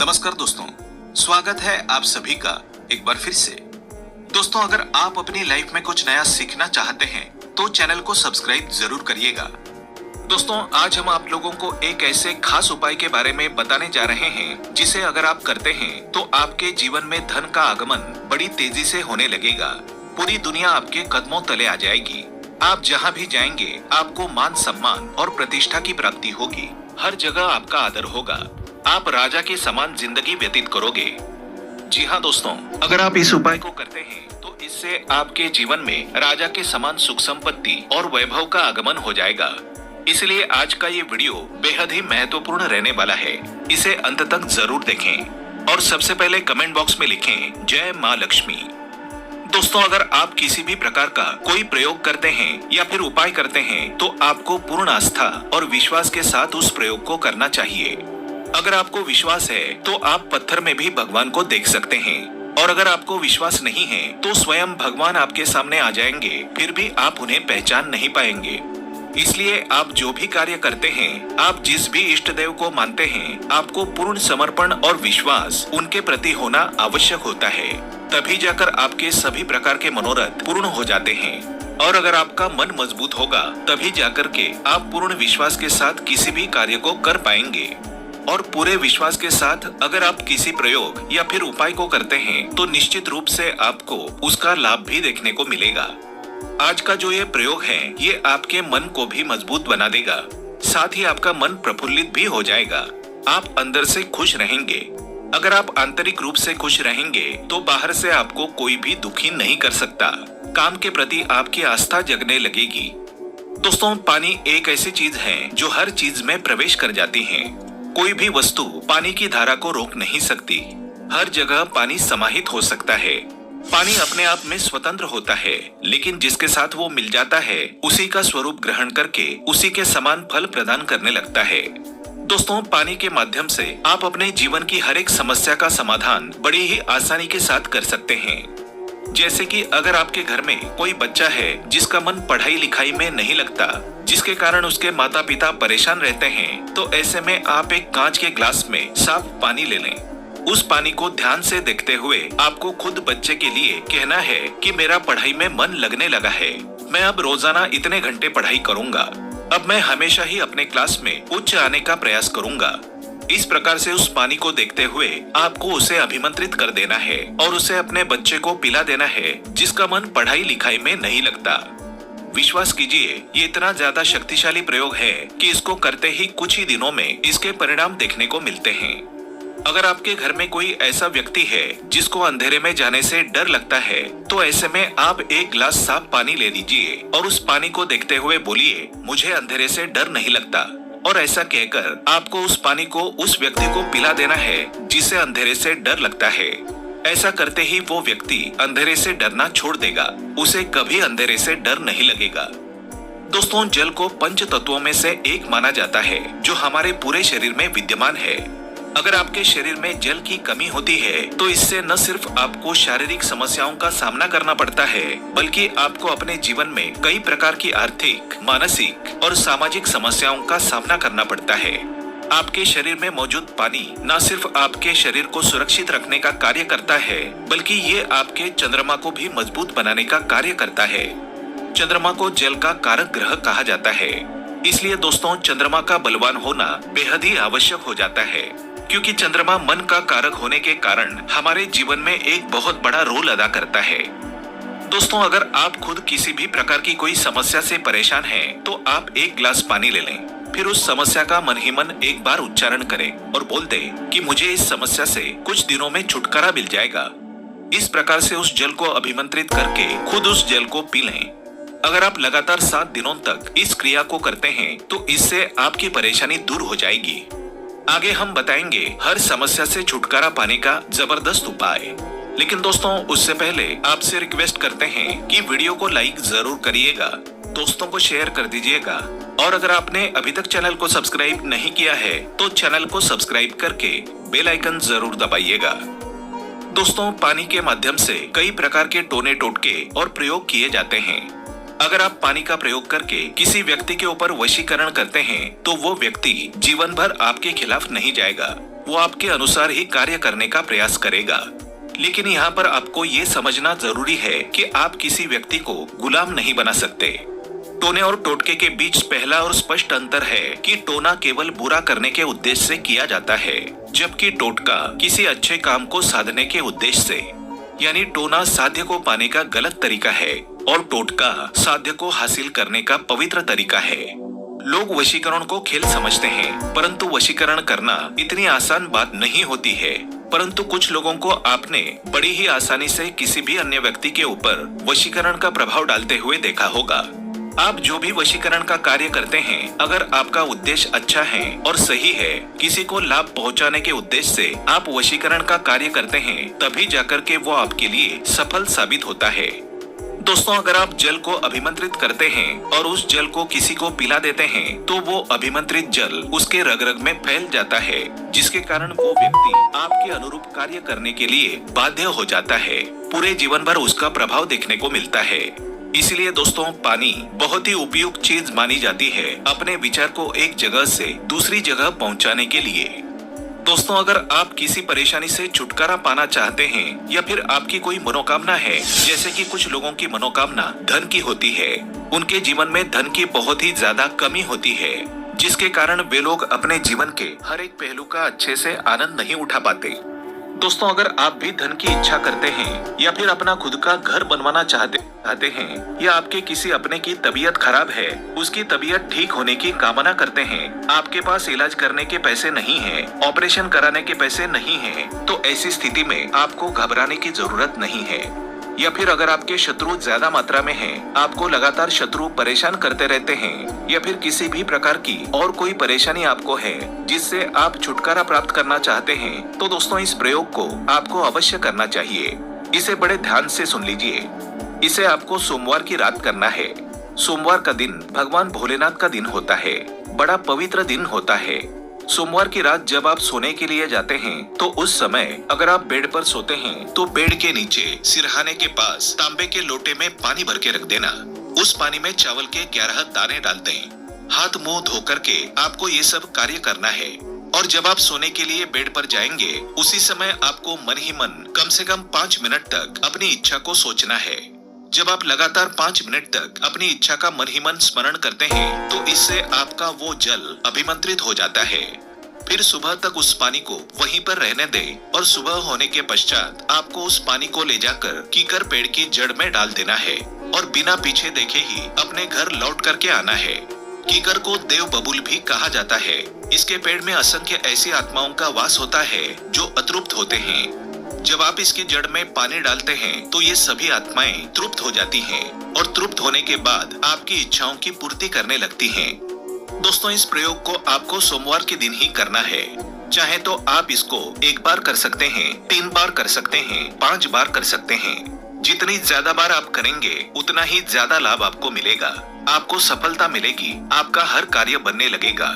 नमस्कार दोस्तों, स्वागत है आप सभी का एक बार फिर से। दोस्तों, अगर आप अपनी लाइफ में कुछ नया सीखना चाहते हैं तो चैनल को सब्सक्राइब जरूर करिएगा। दोस्तों, आज हम आप लोगों को एक ऐसे खास उपाय के बारे में बताने जा रहे हैं जिसे अगर आप करते हैं तो आपके जीवन में धन का आगमन बड़ी तेजी से होने लगेगा। पूरी दुनिया आपके कदमों तले आ जाएगी। आप जहाँ भी जाएंगे आपको मान सम्मान और प्रतिष्ठा की प्राप्ति होगी। हर जगह आपका आदर होगा। आप राजा के समान जिंदगी व्यतीत करोगे। जी हाँ दोस्तों, अगर आप इस उपाय को करते हैं तो इससे आपके जीवन में राजा के समान सुख संपत्ति और वैभव का आगमन हो जाएगा। इसलिए आज का ये वीडियो बेहद ही महत्वपूर्ण रहने वाला है। इसे अंत तक जरूर देखें और सबसे पहले कमेंट बॉक्स में लिखें जय माँ लक्ष्मी। दोस्तों, अगर आप किसी भी प्रकार का कोई प्रयोग करते हैं या फिर उपाय करते हैं तो आपको पूर्ण आस्था और विश्वास के साथ उस प्रयोग को करना चाहिए। अगर आपको विश्वास है तो आप पत्थर में भी भगवान को देख सकते हैं, और अगर आपको विश्वास नहीं है तो स्वयं भगवान आपके सामने आ जाएंगे, फिर भी आप उन्हें पहचान नहीं पाएंगे। इसलिए आप जो भी कार्य करते हैं, आप जिस भी इष्ट देव को मानते हैं, आपको पूर्ण समर्पण और विश्वास उनके प्रति होना आवश्यक होता है। तभी जाकर आपके सभी प्रकार के मनोरथ पूर्ण हो जाते हैं। और अगर आपका मन मजबूत होगा तभी जाकर के आप पूर्ण विश्वास के साथ किसी भी कार्य को कर पाएंगे। और पूरे विश्वास के साथ अगर आप किसी प्रयोग या फिर उपाय को करते हैं तो निश्चित रूप से आपको उसका लाभ भी देखने को मिलेगा। आज का जो ये प्रयोग है ये आपके मन को भी मजबूत बना देगा, साथ ही आपका मन प्रफुल्लित भी हो जाएगा। आप अंदर से खुश रहेंगे। अगर आप आंतरिक रूप से खुश रहेंगे तो बाहर से आपको कोई भी दुखी नहीं कर सकता। काम के प्रति आपकी आस्था जगने लगेगी। दोस्तों, पानी एक ऐसी चीज है जो हर चीज में प्रवेश कर जाती है। कोई भी वस्तु पानी की धारा को रोक नहीं सकती। हर जगह पानी समाहित हो सकता है। पानी अपने आप में स्वतंत्र होता है, लेकिन जिसके साथ वो मिल जाता है उसी का स्वरूप ग्रहण करके उसी के समान फल प्रदान करने लगता है। दोस्तों, पानी के माध्यम से आप अपने जीवन की हर एक समस्या का समाधान बड़ी ही आसानी के साथ कर सकते हैं। जैसे कि अगर आपके घर में कोई बच्चा है जिसका मन पढ़ाई लिखाई में नहीं लगता, जिसके कारण उसके माता पिता परेशान रहते हैं, तो ऐसे में आप एक कांच के ग्लास में साफ पानी ले लें। उस पानी को ध्यान से देखते हुए आपको खुद बच्चे के लिए कहना है कि मेरा पढ़ाई में मन लगने लगा है, मैं अब रोजाना इतने घंटे पढ़ाई करूंगा, अब मैं हमेशा ही अपने क्लास में उच्च आने का प्रयास करूंगा। इस प्रकार से उस पानी को देखते हुए आपको उसे अभिमंत्रित कर देना है और उसे अपने बच्चे को पिला देना है जिसका मन पढ़ाई लिखाई में नहीं लगता। विश्वास कीजिए, ये इतना ज्यादा शक्तिशाली प्रयोग है कि इसको करते ही कुछ ही दिनों में इसके परिणाम देखने को मिलते हैं। अगर आपके घर में कोई ऐसा व्यक्ति है जिसको अंधेरे में जाने से डर लगता है, तो ऐसे में आप एक गिलास साफ पानी ले लीजिए और उस पानी को देखते हुए बोलिए, मुझे अंधेरे से डर नहीं लगता। और ऐसा कहकर आपको उस पानी को उस व्यक्ति को पिला देना है जिसे अंधेरे से डर लगता है। ऐसा करते ही वो व्यक्ति अंधेरे से डरना छोड़ देगा, उसे कभी अंधेरे से डर नहीं लगेगा। दोस्तों, जल को पंच तत्वों में से एक माना जाता है जो हमारे पूरे शरीर में विद्यमान है। अगर आपके शरीर में जल की कमी होती है तो इससे न सिर्फ आपको शारीरिक समस्याओं का सामना करना पड़ता है, बल्कि आपको अपने जीवन में कई प्रकार की आर्थिक, मानसिक और सामाजिक समस्याओं का सामना करना पड़ता है। आपके शरीर में मौजूद पानी न सिर्फ आपके शरीर को सुरक्षित रखने का कार्य करता है, बल्कि ये आपके चंद्रमा को भी मजबूत बनाने का कार्य करता है। चंद्रमा को जल का कारक ग्रह कहा जाता है। इसलिए दोस्तों, चंद्रमा का बलवान होना बेहद ही आवश्यक हो जाता है, क्योंकि चंद्रमा मन का कारक होने के कारण हमारे जीवन में एक बहुत बड़ा रोल अदा करता है। दोस्तों, अगर आप खुद किसी भी प्रकार की कोई समस्या से परेशान हैं, तो आप एक गिलास पानी ले लें, फिर उस समस्या का मन ही मन एक बार उच्चारण करें और बोल दें कि मुझे इस समस्या से कुछ दिनों में छुटकारा मिल जाएगा। इस प्रकार से उस जल को अभिमंत्रित करके खुद उस जल को पी लें। अगर आप लगातार 7 दिनों तक इस क्रिया को करते हैं तो इससे आपकी परेशानी दूर हो जाएगी। आगे हम बताएंगे हर समस्या से छुटकारा पाने का जबरदस्त उपाय। लेकिन दोस्तों, उससे पहले आपसे रिक्वेस्ट करते हैं कि वीडियो को लाइक जरूर करिएगा, दोस्तों को शेयर कर दीजिएगा, और अगर आपने अभी तक चैनल को सब्सक्राइब नहीं किया है तो चैनल को सब्सक्राइब करके बेल आइकन जरूर दबाइएगा। दोस्तों, पानी के माध्यम से कई प्रकार के टोने टोटके और प्रयोग किए जाते हैं। अगर आप पानी का प्रयोग करके किसी व्यक्ति के ऊपर वशीकरण करते हैं तो वो व्यक्ति जीवन भर आपके खिलाफ नहीं जाएगा, वो आपके अनुसार ही कार्य करने का प्रयास करेगा। लेकिन यहाँ पर आपको ये समझना जरूरी है कि आप किसी व्यक्ति को गुलाम नहीं बना सकते। टोने और टोटके के बीच पहला और स्पष्ट अंतर है कि टोना केवल बुरा करने के उद्देश्य से किया जाता है, जबकि टोटका किसी अच्छे काम को साधने के उद्देश्य से। यानी टोना साध्य को पाने का गलत तरीका है और टोटका साध्य को हासिल करने का पवित्र तरीका है। लोग वशीकरण को खेल समझते हैं, परंतु वशीकरण करना इतनी आसान बात नहीं होती है। परंतु कुछ लोगों को आपने बड़ी ही आसानी से किसी भी अन्य व्यक्ति के ऊपर वशीकरण का प्रभाव डालते हुए देखा होगा। आप जो भी वशीकरण का कार्य करते हैं, अगर आपका उद्देश्य अच्छा है और सही है, किसी को लाभ पहुंचाने के उद्देश्य से आप वशीकरण का कार्य करते हैं, तभी जाकर के वो आपके लिए सफल साबित होता है। दोस्तों, अगर आप जल को अभिमंत्रित करते हैं और उस जल को किसी को पिला देते हैं, तो वो अभिमंत्रित जल उसके रग रग में फैल जाता है, जिसके कारण वो व्यक्ति आपके अनुरूप कार्य करने के लिए बाध्य हो जाता है। पूरे जीवन भर उसका प्रभाव देखने को मिलता है। इसलिए दोस्तों, पानी बहुत ही उपयुक्त चीज मानी जाती है अपने विचार को एक जगह से दूसरी जगह पहुंचाने के लिए। दोस्तों, अगर आप किसी परेशानी से छुटकारा पाना चाहते हैं या फिर आपकी कोई मनोकामना है, जैसे कि कुछ लोगों की मनोकामना धन की होती है, उनके जीवन में धन की बहुत ही ज्यादा कमी होती है, जिसके कारण वे लोग अपने जीवन के हर एक पहलू का अच्छे से आनंद नहीं उठा पाते। दोस्तों, अगर आप भी धन की इच्छा करते हैं या फिर अपना खुद का घर बनवाना चाहते हैं या आपके किसी अपने की तबीयत खराब है, उसकी तबीयत ठीक होने की कामना करते हैं, आपके पास इलाज करने के पैसे नहीं हैं, ऑपरेशन कराने के पैसे नहीं हैं, तो ऐसी स्थिति में आपको घबराने की जरूरत नहीं है। या फिर अगर आपके शत्रु ज्यादा मात्रा में हैं, आपको लगातार शत्रु परेशान करते रहते हैं, या फिर किसी भी प्रकार की और कोई परेशानी आपको है जिससे आप छुटकारा प्राप्त करना चाहते हैं, तो दोस्तों इस प्रयोग को आपको अवश्य करना चाहिए। इसे बड़े ध्यान से सुन लीजिए। इसे आपको सोमवार की रात करना है। सोमवार का दिन भगवान भोलेनाथ का दिन होता है, बड़ा पवित्र दिन होता है। सोमवार की रात जब आप सोने के लिए जाते हैं, तो उस समय अगर आप बेड पर सोते हैं, तो बेड के नीचे सिरहाने के पास तांबे के लोटे में पानी भर के रख देना। उस पानी में चावल के 11 दाने डाल दें। हाथ मुंह धो करके आपको ये सब कार्य करना है। और जब आप सोने के लिए बेड पर जाएंगे, उसी समय आपको मन ही मन कम से कम 5 मिनट तक अपनी इच्छा को सोचना है। जब आप लगातार 5 मिनट तक अपनी इच्छा का मन ही मन स्मरण करते हैं, तो इससे आपका वो जल अभिमंत्रित हो जाता है। फिर सुबह तक उस पानी को वहीं पर रहने दें और सुबह होने के पश्चात आपको उस पानी को ले जाकर कीकर पेड़ की जड़ में डाल देना है और बिना पीछे देखे ही अपने घर लौट करके आना है। कीकर को देव बबूल भी कहा जाता है। इसके पेड़ में असंख्य ऐसी आत्माओं का वास होता है जो अतृप्त होते हैं। जब आप इसकी जड़ में पानी डालते हैं, तो ये सभी आत्माएं तृप्त हो जाती हैं और तृप्त होने के बाद आपकी इच्छाओं की पूर्ति करने लगती हैं। दोस्तों, इस प्रयोग को आपको सोमवार के दिन ही करना है। चाहे तो आप इसको 1 बार कर सकते हैं, 3 बार कर सकते हैं, 5 बार कर सकते हैं। जितनी ज्यादा बार आप करेंगे, उतना ही ज्यादा लाभ आपको मिलेगा, आपको सफलता मिलेगी, आपका हर कार्य बनने लगेगा।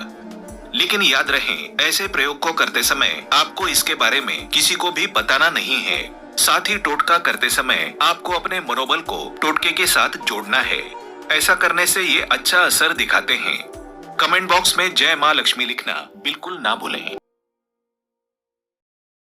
लेकिन याद रहे, ऐसे प्रयोग को करते समय आपको इसके बारे में किसी को भी बताना नहीं है। साथ ही टोटका करते समय आपको अपने मनोबल को टोटके के साथ जोड़ना है। ऐसा करने से ये अच्छा असर दिखाते हैं। कमेंट बॉक्स में जय माँ लक्ष्मी लिखना बिल्कुल ना भूलें।